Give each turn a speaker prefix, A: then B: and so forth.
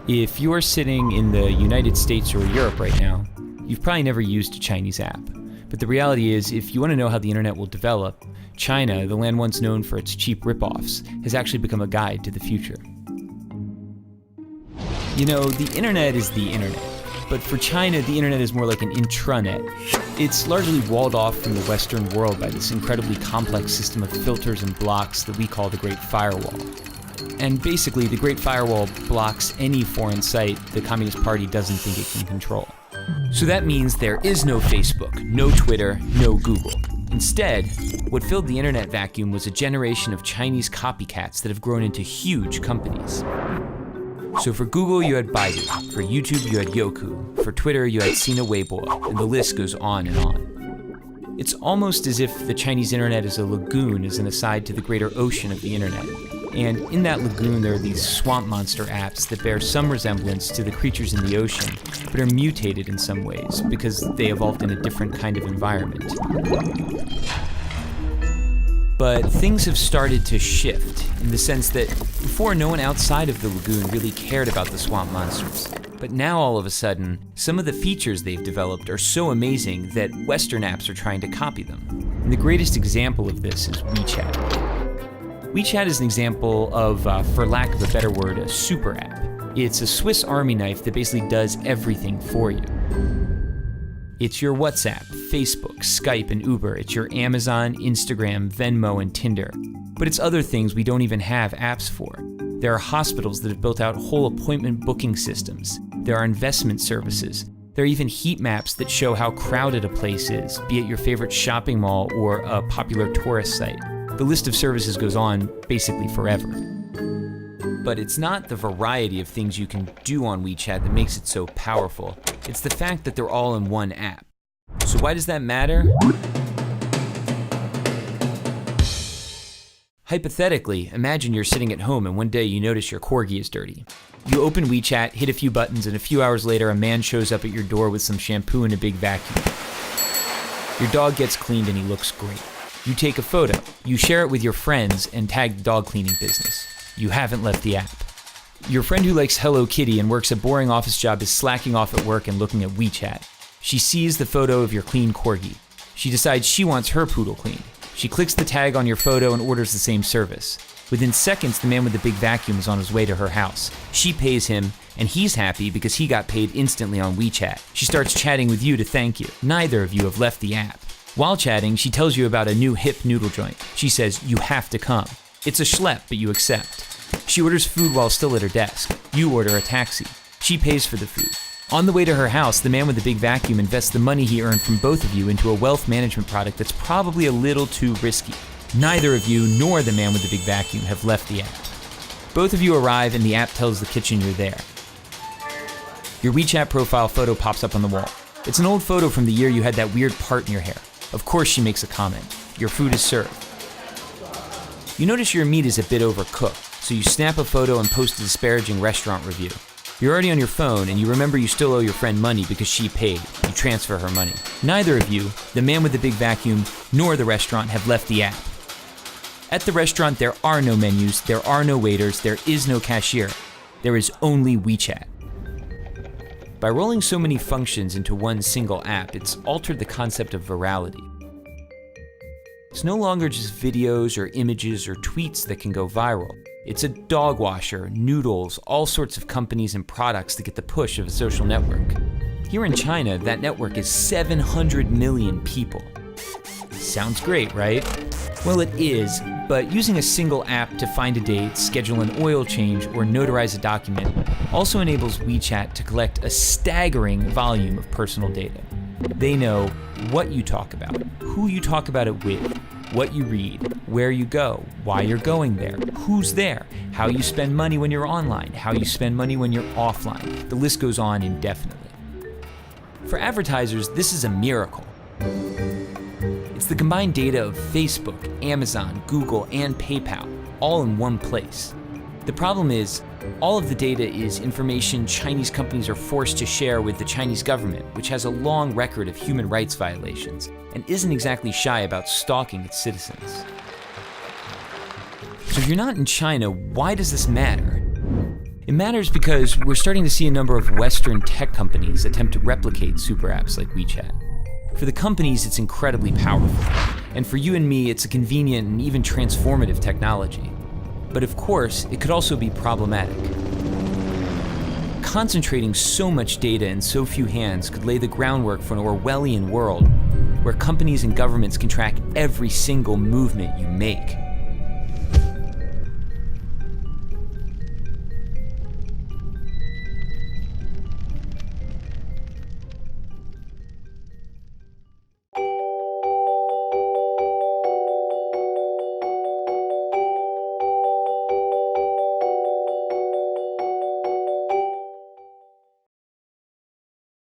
A: If you're sitting in the United States or Europe right now, you've probably never used a Chinese app. But the reality is, if you want to know how the internet will develop, China, the land once known for its cheap ripoffs, has actually become a guide to the future. You know, the internet is the internet, but for China, the internet is more like an intranet. It's largely walled off from the Western world by this incredibly complex system of filters and blocks that we call the Great Firewall. And basically, the Great Firewall blocks any foreign site the Communist Party doesn't think it can control. So that means there is no Facebook, no Twitter, no Google. Instead, what filled the internet vacuum was a generation of Chinese copycats that have grown into huge companies. So for Google, you had Baidu. For YouTube, you had Youku. For Twitter, you had Sina Weibo, and the list goes on and on. It's almost as if the Chinese internet is a lagoon as an aside to the greater ocean of the internet. And in that lagoon, there are these swamp monster apps that bear some resemblance to the creatures in the ocean, but are mutated in some ways because they evolved in a different kind of environment. But things have started to shift in the sense that before, no one outside of the lagoon really cared about the swamp monsters. But now all of a sudden, some of the features they've developed are so amazing that Western apps are trying to copy them. And the greatest example of this is WeChat. WeChat is an example of, for lack of a better word, a super app. It's a Swiss Army knife that basically does everything for you. It's your WhatsApp, Facebook, Skype, and Uber. It's your Amazon, Instagram, Venmo, and Tinder. But it's other things we don't even have apps for. There are hospitals that have built out whole appointment booking systems. There are investment services. There are even heat maps that show how crowded a place is, be it your favorite shopping mall or a popular tourist site. The list of services goes on basically forever. But it's not the variety of things you can do on WeChat that makes it so powerful. It's the fact that they're all in one app. So why does that matter? Hypothetically, imagine you're sitting at home and one day you notice your corgi is dirty. You open WeChat, hit a few buttons, and a few hours later a man shows up at your door with some shampoo and a big vacuum. Your dog gets cleaned and he looks great. You take a photo, you share it with your friends, and tag the dog cleaning business. You haven't left the app. Your friend who likes Hello Kitty and works a boring office job is slacking off at work and looking at WeChat. She sees the photo of your clean corgi. She decides she wants her poodle cleaned. She clicks the tag on your photo and orders the same service. Within seconds, the man with the big vacuum is on his way to her house. She pays him, and he's happy because he got paid instantly on WeChat. She starts chatting with you to thank you. Neither of you have left the app. While chatting, she tells you about a new hip noodle joint. She says, you have to come. It's a schlep, but you accept. She orders food while still at her desk. You order a taxi. She pays for the food. On the way to her house, the man with the big vacuum invests the money he earned from both of you into a wealth management product that's probably a little too risky. Neither of you nor the man with the big vacuum have left the app. Both of you arrive and the app tells the kitchen you're there. Your WeChat profile photo pops up on the wall. It's an old photo from the year you had that weird part in your hair. Of course she makes a comment. Your food is served. You notice your meat is a bit overcooked, so you snap a photo and post a disparaging restaurant review. You're already on your phone and you remember you still owe your friend money because she paid. You transfer her money. Neither of you, the man with the big vacuum, nor the restaurant have left the app. At the restaurant, there are no menus, there are no waiters, there is no cashier. There is only WeChat. By rolling so many functions into one single app, it's altered the concept of virality. It's no longer just videos or images or tweets that can go viral. It's a dog washer, noodles, all sorts of companies and products that get the push of a social network. Here in China, that network is 700 million people. Sounds great, right? Well, it is, but using a single app to find a date, schedule an oil change, or notarize a document also enables WeChat to collect a staggering volume of personal data. They know what you talk about, who you talk about it with, what you read, where you go, why you're going there, who's there, how you spend money when you're online, how you spend money when you're offline. The list goes on indefinitely. For advertisers, this is a miracle. It's the combined data of Facebook, Amazon, Google, and PayPal, all in one place. The problem is, all of the data is information Chinese companies are forced to share with the Chinese government, which has a long record of human rights violations and isn't exactly shy about stalking its citizens. So if you're not in China, why does this matter? It matters because we're starting to see a number of Western tech companies attempt to replicate super apps like WeChat. For the companies, it's incredibly powerful, and for you and me, it's a convenient and even transformative technology. But of course, it could also be problematic. Concentrating so much data in so few hands could lay the groundwork for an Orwellian world where companies and governments can track every single movement you make.